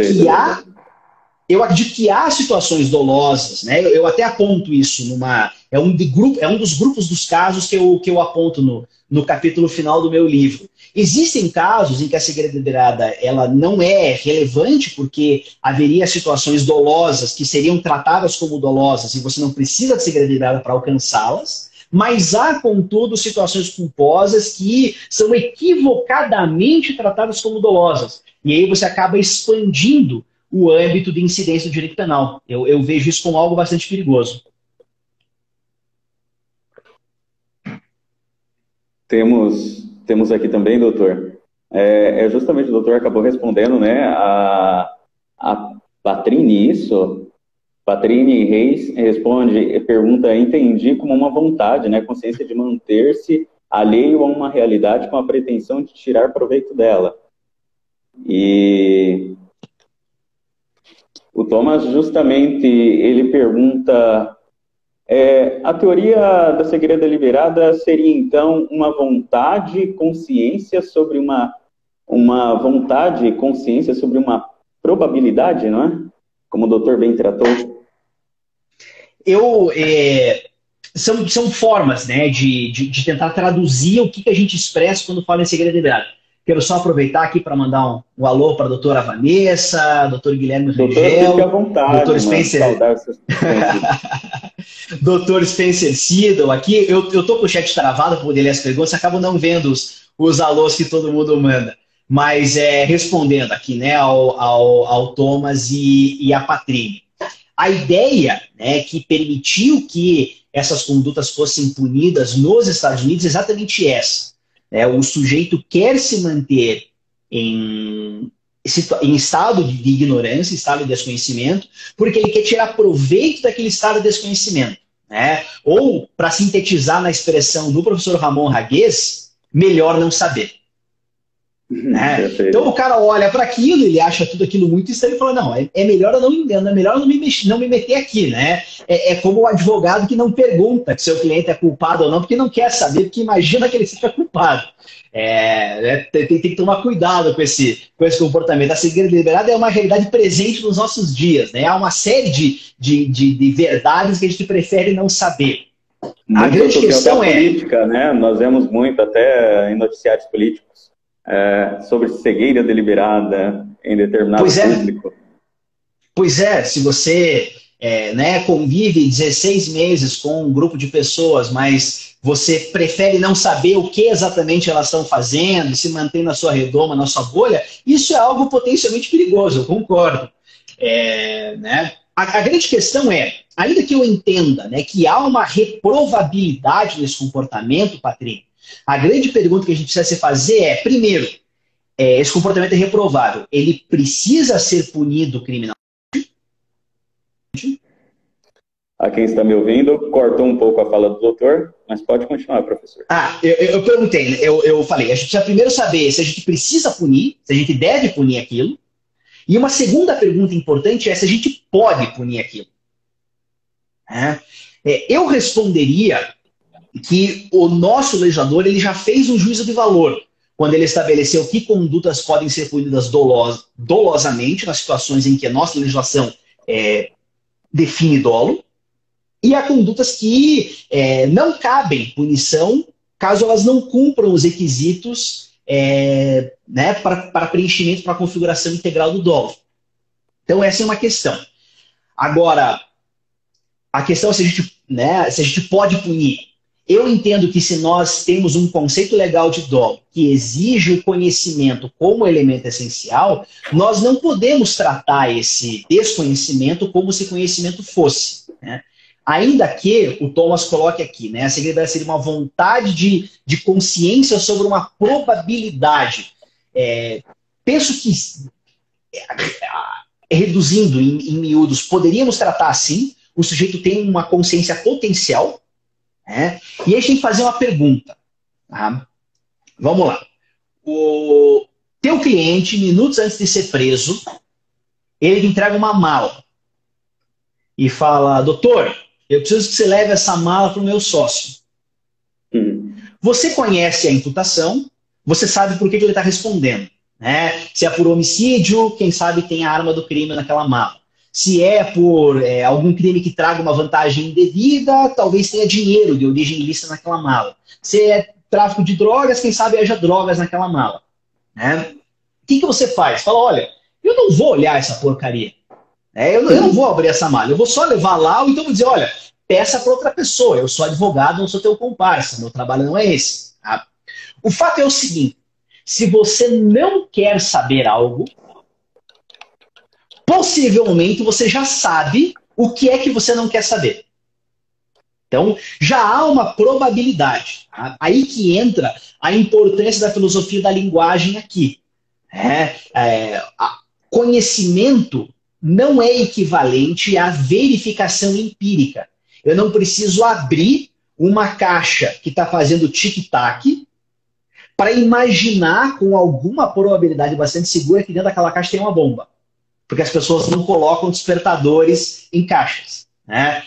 que há situações dolosas, né? Eu até aponto isso é um dos grupos dos casos que eu aponto no capítulo final do meu livro. Existem casos em que a cegueira deliberada ela não é relevante porque haveria situações dolosas que seriam tratadas como dolosas e você não precisa de cegueira deliberada para alcançá-las, mas há, contudo, situações culposas que são equivocadamente tratadas como dolosas. E aí você acaba expandindo o âmbito de incidência do direito penal. Eu vejo isso como algo bastante perigoso. Temos aqui também, doutor, justamente o doutor acabou respondendo, né, a Patrini, isso, Patrini Reis pergunta, entendi como uma vontade, né, consciência de manter-se alheio a uma realidade com a pretensão de tirar proveito dela. E o Thomas, justamente, ele pergunta, a teoria da cegueira deliberada seria, então, uma vontade, consciência sobre uma probabilidade, não é? Como o doutor bem tratou. São formas, né, de tentar traduzir o que a gente expressa quando fala em cegueira deliberada. Quero só aproveitar aqui para mandar um alô para a doutora Vanessa, doutor Guilherme Rangel, fique à vontade, doutor Spencer. Doutor Spencer Siddle aqui. Eu tô com o chat travado para poder ler as perguntas, acabo não vendo os alôs que todo mundo manda. Mas respondendo aqui, né, ao Thomas e a Patrini. A ideia, né, que permitiu que essas condutas fossem punidas nos Estados Unidos é exatamente essa. O sujeito quer se manter em estado de ignorância, estado de desconhecimento, porque ele quer tirar proveito daquele estado de desconhecimento. Né? Ou, para sintetizar na expressão do professor Ramon Raguez, melhor não saber. Né? Então o cara olha para aquilo, ele acha tudo aquilo muito estranho e fala, não, é melhor eu não me meter aqui, né? É como o advogado que não pergunta se seu cliente é culpado ou não, porque não quer saber, porque imagina que ele seja culpado. Tem que tomar cuidado com esse comportamento. A cegueira deliberada é uma realidade presente nos nossos dias, né? Há uma série de verdades que a gente prefere não saber. A grande questão é política, né? Nós vemos muito até em noticiários políticos sobre cegueira deliberada em determinado público. Pois é, se você convive 16 meses com um grupo de pessoas, mas você prefere não saber o que exatamente elas estão fazendo, se mantém na sua redoma, na sua bolha, isso é algo potencialmente perigoso, eu concordo. A grande questão ainda que eu entenda, né, que há uma reprovabilidade nesse comportamento, Patrícia, a grande pergunta que a gente precisa se fazer primeiro, esse comportamento é reprovável, ele precisa ser punido criminalmente? A quem está me ouvindo, cortou um pouco a fala do doutor, mas pode continuar, professor. Eu perguntei, eu falei, a gente precisa primeiro saber se a gente precisa punir, se a gente deve punir aquilo, e uma segunda pergunta importante é se a gente pode punir aquilo. Eu responderia que o nosso legislador ele já fez um juízo de valor quando ele estabeleceu que condutas podem ser punidas dolosamente nas situações em que a nossa legislação define dolo e há condutas que não cabem punição caso elas não cumpram os requisitos para preenchimento, para configuração integral do dolo. Então essa é uma questão. Agora, a questão é se a gente pode punir. Eu entendo que se nós temos um conceito legal de dolo que exige o conhecimento como elemento essencial, nós não podemos tratar esse desconhecimento como se conhecimento fosse, né? Ainda que o Thomas coloque aqui, né, a segredariedade seria uma vontade de consciência sobre uma probabilidade. Penso que, reduzindo em miúdos, poderíamos tratar assim: o sujeito tem uma consciência potencial, né? E aí a gente tem que fazer uma pergunta. Tá? Vamos lá. O teu cliente, minutos antes de ser preso, ele te entrega uma mala e fala: doutor, eu preciso que você leve essa mala para o meu sócio. Você conhece a imputação, você sabe por que ele está respondendo, né? Se é por homicídio, quem sabe tem a arma do crime naquela mala. Se é por algum crime que traga uma vantagem indevida, talvez tenha dinheiro de origem ilícita naquela mala. Se é tráfico de drogas, quem sabe haja drogas naquela mala, né? O que você faz? Fala: olha, eu não vou olhar essa porcaria. Eu não vou abrir essa mala, eu vou só levar lá, ou então vou dizer: olha, peça para outra pessoa, eu sou advogado, não sou teu comparsa, meu trabalho não é esse. Tá? O fato é o seguinte: se você não quer saber algo, possivelmente você já sabe o que é que você não quer saber. Então, já há uma probabilidade. Tá? Aí que entra a importância da filosofia da linguagem aqui. Conhecimento não é equivalente à verificação empírica. Eu não preciso abrir uma caixa que está fazendo tic-tac para imaginar com alguma probabilidade bastante segura que dentro daquela caixa tem uma bomba. Porque as pessoas não colocam despertadores em caixas. Né?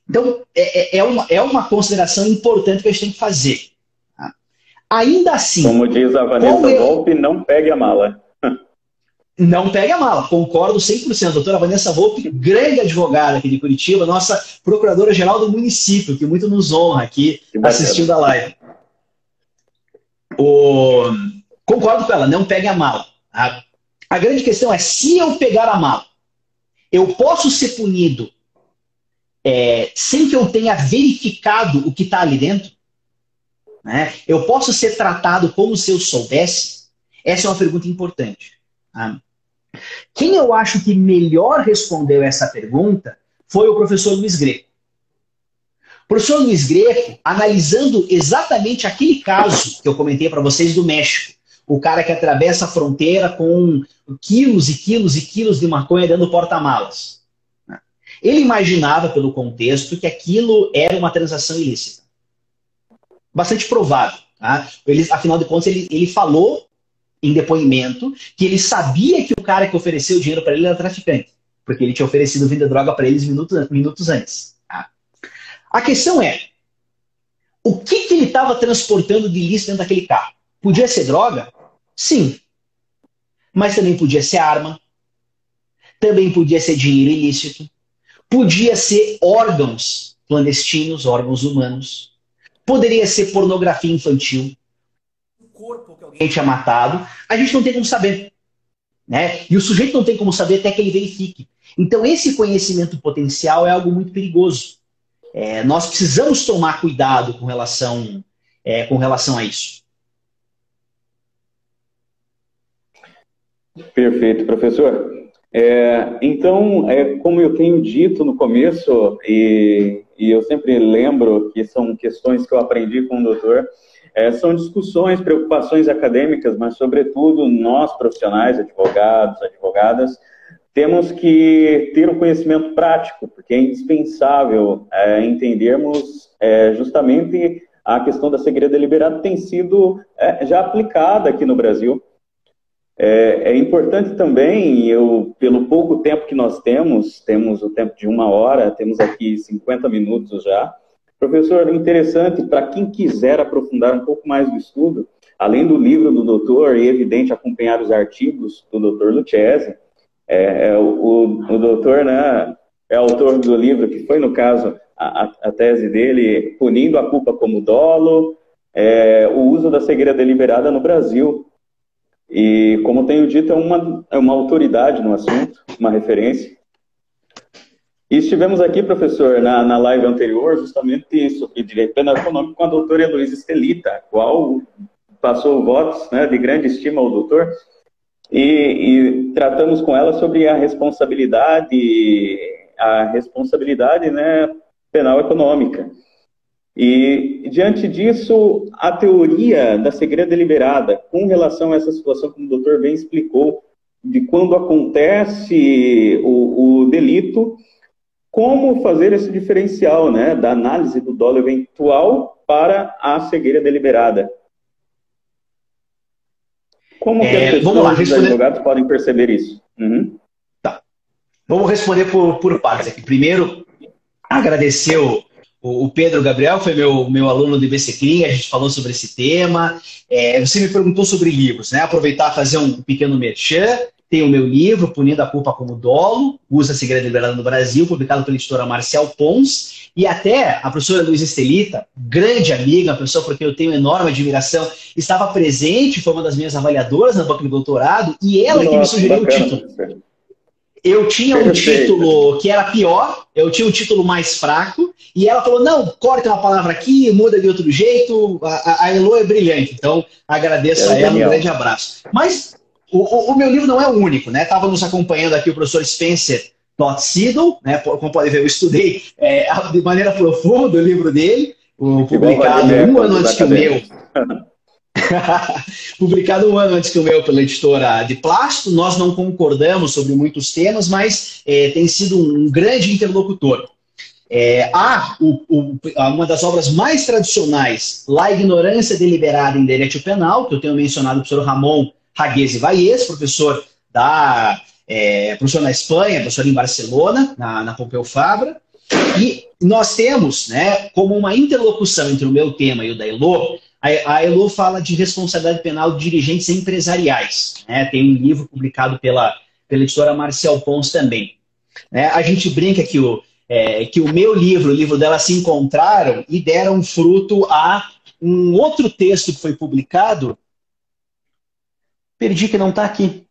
Então, é uma consideração importante que a gente tem que fazer. Tá? Ainda assim... Como diz a Vanessa Volpe, não pegue a mala. Não pegue a mala, concordo 100%. Doutora Vanessa Volpe, grande advogada aqui de Curitiba, nossa procuradora-geral do município, que muito nos honra aqui assistindo a live. Concordo com ela, não pegue a mala. A grande questão é: se eu pegar a mala, eu posso ser punido sem que eu tenha verificado o que está ali dentro? Né? Eu posso ser tratado como se eu soubesse? Essa é uma pergunta importante. Quem eu acho que melhor respondeu essa pergunta foi o professor Luiz Greco. O professor Luiz Greco, analisando exatamente aquele caso que eu comentei para vocês do México, o cara que atravessa a fronteira com quilos e quilos e quilos de maconha dentro do porta-malas. Ele imaginava, pelo contexto, que aquilo era uma transação ilícita. Bastante provável. Tá? Afinal de contas, ele falou em depoimento que ele sabia que o cara que ofereceu o dinheiro para ele era traficante, porque ele tinha oferecido vender droga para eles minutos antes. Tá? A questão é: o que ele estava transportando de ilícito dentro daquele carro? Podia ser droga? Sim. Mas também podia ser arma, também podia ser dinheiro ilícito, podia ser órgãos clandestinos, órgãos humanos, poderia ser pornografia infantil, corpo que alguém tinha matado. A gente não tem como saber, né? E o sujeito não tem como saber até que ele verifique. Então esse conhecimento potencial é algo muito perigoso. Nós precisamos tomar cuidado com relação a isso. Perfeito, professor. Então, como eu tenho dito no começo, e eu sempre lembro que são questões que eu aprendi com o doutor, são discussões, preocupações acadêmicas, mas, sobretudo, nós, profissionais, advogados, advogadas, temos que ter um conhecimento prático, porque é indispensável entendermos justamente a questão da segredo deliberado tem sido já aplicada aqui no Brasil. É importante também, pelo pouco tempo que nós temos o tempo de 1 hora, temos aqui 50 minutos já. Professor, interessante, para quem quiser aprofundar um pouco mais do estudo, além do livro do doutor, é evidente acompanhar os artigos do doutor Lucchesi, o doutor, né, é autor do livro que foi, no caso, a tese dele, Punindo a Culpa como Dolo, o uso da cegueira deliberada no Brasil. E, como tenho dito, é uma autoridade no assunto, uma referência. E estivemos aqui, professor, na live anterior, justamente sobre direito penal econômico com a doutora Heloísa Estelita, a qual passou votos, né, de grande estima ao doutor, e tratamos com ela sobre a responsabilidade, né, penal econômica. E, diante disso, a teoria da cegueira deliberada, com relação a essa situação, como o doutor bem explicou, de quando acontece o delito, como fazer esse diferencial, né, da análise do dolo eventual para a cegueira deliberada. Como que as pessoas, os advogados, podem perceber isso? Uhum. Tá. Vamos responder por partes aqui. Primeiro, agradecer o Pedro Gabriel, foi meu aluno do IBCCRIM, a gente falou sobre esse tema. Você me perguntou sobre livros, né? Aproveitar e fazer um pequeno merchan. Tem o meu livro, Punindo a Culpa como Dolo, Usa a Cegueira Deliberada no Brasil, publicado pela editora Marcial Pons. E até a professora Heloísa Estelita, grande amiga, uma pessoa por quem eu tenho enorme admiração, estava presente, foi uma das minhas avaliadoras na banca de doutorado, e ela que me sugeriu o título. Eu tinha um título que era pior, eu tinha um título mais fraco, e ela falou, não, corta uma palavra aqui, muda de outro jeito, a Elo é brilhante. Então, agradeço a ela, um grande abraço. Mas o meu livro não é o único, né? Estava nos acompanhando aqui o professor Spencer Siddle, né? Como pode ver, eu estudei de maneira profunda o livro dele, publicado um ano antes que o meu. Publicado um ano antes que o meu pela editora de Plástico. Nós não concordamos sobre muitos temas, mas tem sido um grande interlocutor. Uma das obras mais tradicionais, La Ignorância Deliberada em Direito Penal, que eu tenho mencionado o professor Ramon Raguez e Valles, professor na Espanha, professor em Barcelona, na Pompeu Fabra. E nós temos, né, como uma interlocução entre o meu tema e o da Elo, a Elo fala de responsabilidade penal de dirigentes empresariais. Né? Tem um livro publicado pela editora Marcial Pons também. A gente brinca que o meu livro, o livro dela, se encontraram e deram fruto a um outro texto que foi publicado. Perdi, que não está aqui.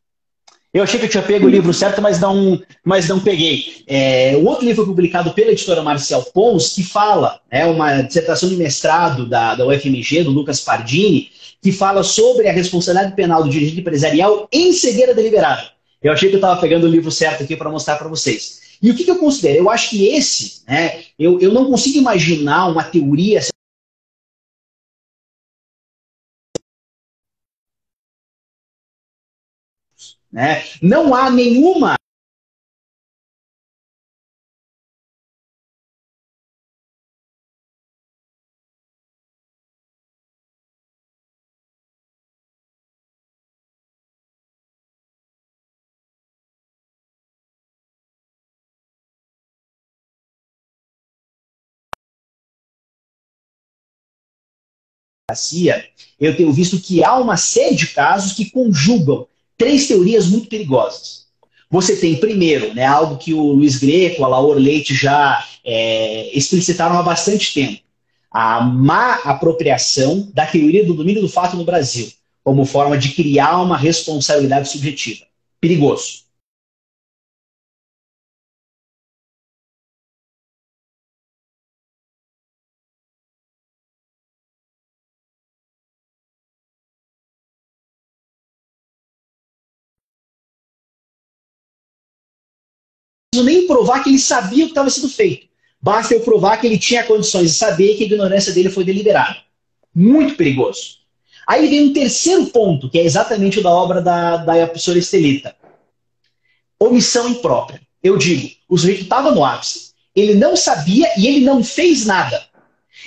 Eu achei que eu tinha pego o livro certo, mas não peguei. O outro livro publicado pela editora Marcial Pons, que fala, uma dissertação de mestrado da UFMG, do Lucas Pardini, que fala sobre a responsabilidade penal do dirigente empresarial em cegueira deliberada. Eu achei que eu estava pegando o livro certo aqui para mostrar para vocês. E o que eu considero? Eu acho que esse, eu não consigo imaginar uma teoria... Não há nenhuma eu tenho visto que há uma série de casos que conjugam três teorias muito perigosas. Você tem, primeiro, algo que o Luiz Greco, a Laura Leite já explicitaram há bastante tempo. A má apropriação da teoria do domínio do fato no Brasil, como forma de criar uma responsabilidade subjetiva. Perigoso. Não preciso nem provar que ele sabia o que estava sendo feito. Basta eu provar que ele tinha condições de saber que a ignorância dele foi deliberada. Muito perigoso. Aí vem um terceiro ponto, que é exatamente o da obra da professora Estelita. Omissão imprópria. Eu digo, o sujeito estava no ápice. Ele não sabia e ele não fez nada.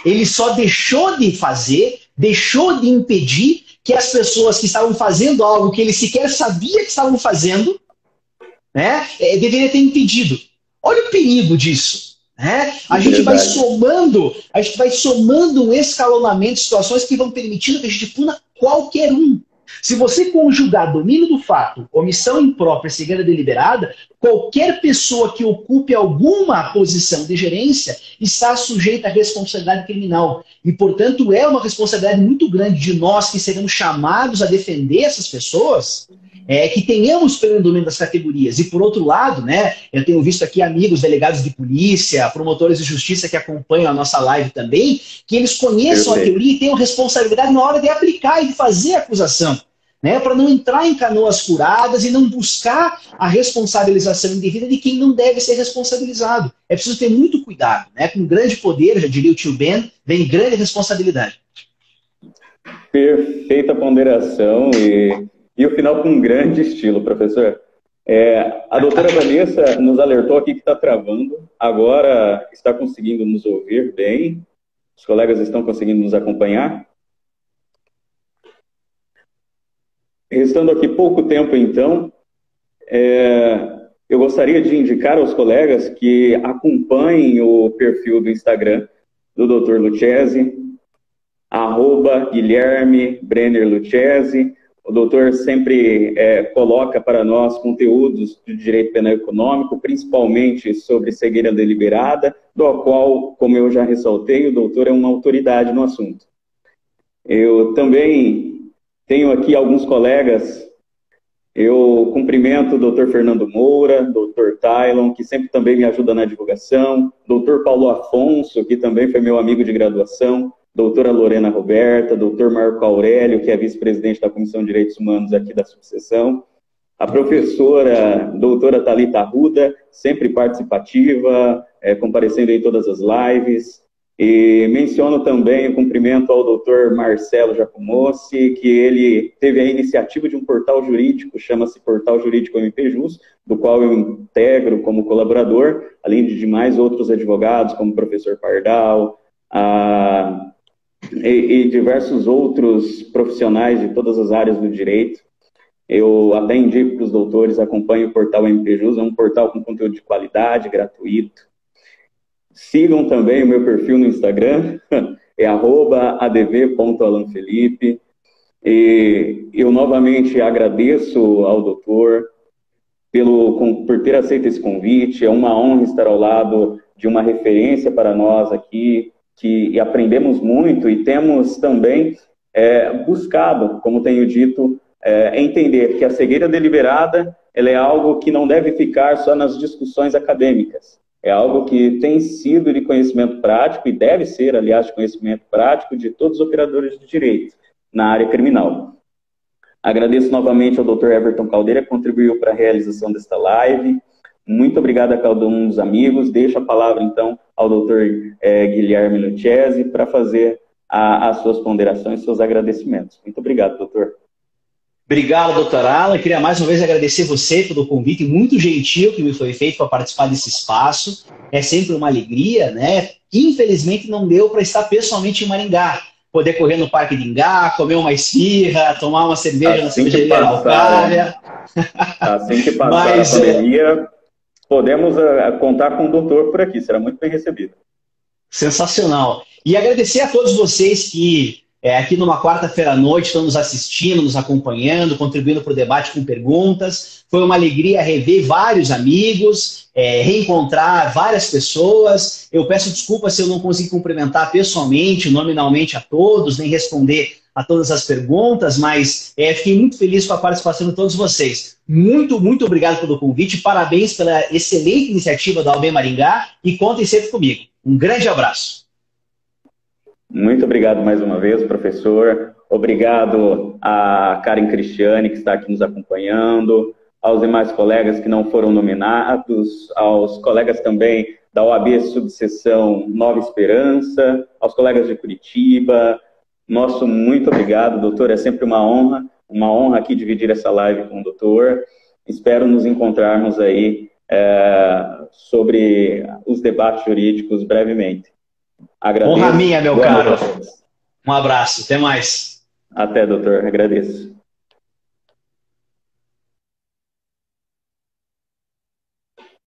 Ele só deixou de fazer, deixou de impedir que as pessoas que estavam fazendo algo que ele sequer sabia que estavam fazendo, deveria ter impedido. Olha o perigo disso. A gente vai somando um escalonamento de situações que vão permitindo que a gente puna qualquer um. Se você conjugar domínio do fato, omissão imprópria e cegueira deliberada, qualquer pessoa que ocupe alguma posição de gerência está sujeita à responsabilidade criminal. E, portanto, é uma responsabilidade muito grande de nós que seremos chamados a defender essas pessoas que tenhamos pleno domínio das categorias. E, por outro lado, né, eu tenho visto aqui amigos delegados de polícia, promotores de justiça que acompanham a nossa live também, que eles conheçam a teoria e tenham responsabilidade na hora de aplicar e de fazer a acusação, né, para não entrar em canoas furadas e não buscar a responsabilização indevida de quem não deve ser responsabilizado. É preciso ter muito cuidado, né? Com grande poder, já diria o tio Ben, vem grande responsabilidade. Perfeita ponderação e o final com um grande estilo, professor. A doutora Vanessa nos alertou aqui que está travando, agora está conseguindo nos ouvir bem, os colegas estão conseguindo nos acompanhar. Restando aqui pouco tempo, então, eu gostaria de indicar aos colegas que acompanhem o perfil do Instagram do Dr. Lucchesi, @Guilherme Brenner Lucchesi. O doutor sempre coloca para nós conteúdos de direito penal econômico, principalmente sobre cegueira deliberada, do qual, como eu já ressaltei, o doutor é uma autoridade no assunto. Eu também tenho aqui alguns colegas, eu cumprimento o doutor Fernando Moura, doutor Tylon, que sempre também me ajuda na divulgação, doutor Paulo Afonso, que também foi meu amigo de graduação, doutora Lorena Roberta, doutor Marco Aurélio, que é vice-presidente da Comissão de Direitos Humanos aqui da subseção, a professora doutora Thalita Arruda, sempre participativa, comparecendo em todas as lives. E menciono também o cumprimento ao doutor Marcelo Jacomossi, que ele teve a iniciativa de um portal jurídico, chama-se Portal Jurídico MPJus, do qual eu integro como colaborador, além de demais outros advogados, como o professor Pardal, e diversos outros profissionais de todas as áreas do direito. Eu até indico que os doutores acompanhem o portal MPJus, é um portal com conteúdo de qualidade, gratuito. Sigam também o meu perfil no Instagram, é @adv.alanfelipe. E eu novamente agradeço ao doutor por ter aceito esse convite. É uma honra estar ao lado de uma referência para nós aqui, que aprendemos muito e temos também buscado, como tenho dito, entender que a cegueira deliberada ela é algo que não deve ficar só nas discussões acadêmicas. É algo que tem sido de conhecimento prático e deve ser, aliás, de conhecimento prático de todos os operadores de direito na área criminal. Agradeço novamente ao Dr. Everton Caldeira, que contribuiu para a realização desta live. Muito obrigado a cada um dos amigos. Deixo a palavra, então, ao Dr. Guilherme Lucchesi para fazer as suas ponderações e seus agradecimentos. Muito obrigado, doutor. Obrigado, doutor Alan. Queria mais uma vez agradecer você pelo convite muito gentil que me foi feito para participar desse espaço. É sempre uma alegria, né? Infelizmente não deu para estar pessoalmente em Maringá. Poder correr no Parque de Ingá, comer uma esfirra, tomar uma cerveja na cervejaria Araucária. Assim que passar a pandemia, podemos contar com o doutor por aqui. Será muito bem recebido. Sensacional. E agradecer a todos vocês que aqui numa quarta-feira à noite estão nos assistindo, nos acompanhando, contribuindo para o debate com perguntas. Foi uma alegria rever vários amigos, reencontrar várias pessoas. Eu peço desculpas se eu não consegui cumprimentar pessoalmente, nominalmente a todos, nem responder a todas as perguntas, mas fiquei muito feliz com a participação de todos vocês. Muito, muito obrigado pelo convite, parabéns pela excelente iniciativa da UAB Maringá e contem sempre comigo. Um grande abraço. Muito obrigado mais uma vez, professor. Obrigado a Karen Cristiane, que está aqui nos acompanhando, aos demais colegas que não foram nominados, aos colegas também da OAB Subseção Nova Esperança, aos colegas de Curitiba. Nosso muito obrigado, doutor. É sempre uma honra aqui dividir essa live com o doutor. Espero nos encontrarmos aí sobre os debates jurídicos brevemente. Agradeço. Honra minha, meu caro. Um abraço. Até mais. Até, doutor. Agradeço.